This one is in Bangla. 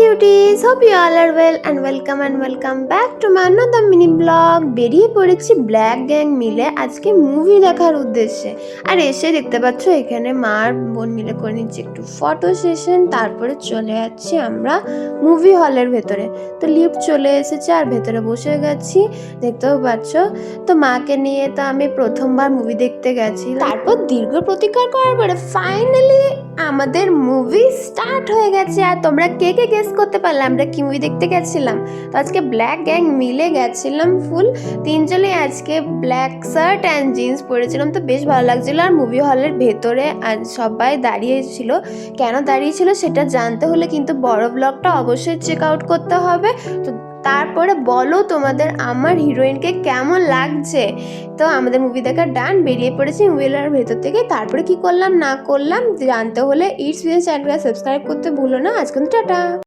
beauties, hope you all are well and welcome back to my another mini blog. বেরিয়ে পড়েছি ব্ল্যাক গ্যাং মিলে আজকে মুভি দেখার উদ্দেশ্যে। আর এসে দেখতে পাচ্ছ এখানে মা আর বোন মিলে করে নিচ্ছে একটু ফটো সেশন, তারপরে চলে যাচ্ছি আমরা মুভি হলের ভেতরে। তো লিফট চলে এসেছে আর ভেতরে বসে গেছি, দেখতেও পাচ্ছ। তো মাকে নিয়ে তো আমি প্রথমবার মুভি দেখতে গেছি, তারপর দীর্ঘ প্রতীক্ষা করার পরে ফাইনালি আমাদের মুভি স্টার্ট হয়ে গেছে। আর তোমরা কে কে গেস করতে পারলে আমরা কি মুভি দেখতে গেছিলাম? তো আজকে ব্ল্যাক গ্যাং মিলে গেছিলাম ফুল তিনজনে। আজকে ব্ল্যাক শার্ট অ্যান্ড জিন্স পরেছিলাম, তো বেশ ভালো লাগছিলো। আর মুভি হলের ভেতরে আর সবাই দাঁড়িয়েছিল, কেন দাঁড়িয়েছিল সেটা জানতে হলে কিন্তু বড় ব্লগটা অবশ্যই চেক আউট করতে হবে। তো তারপরে বলো তোমাদের আমার হিরোইনকে কেমন লাগছে। তো আমাদের মুভি দেখা ডান, বেরিয়ে পড়েছি মুভিটার ভেতর থেকে। তারপরে কি করলাম না করলাম জানতে হলে ইটস ভিডিও চ্যানেলটা সাবস্ক্রাইব করতে ভুলো না। আজকে টাটা।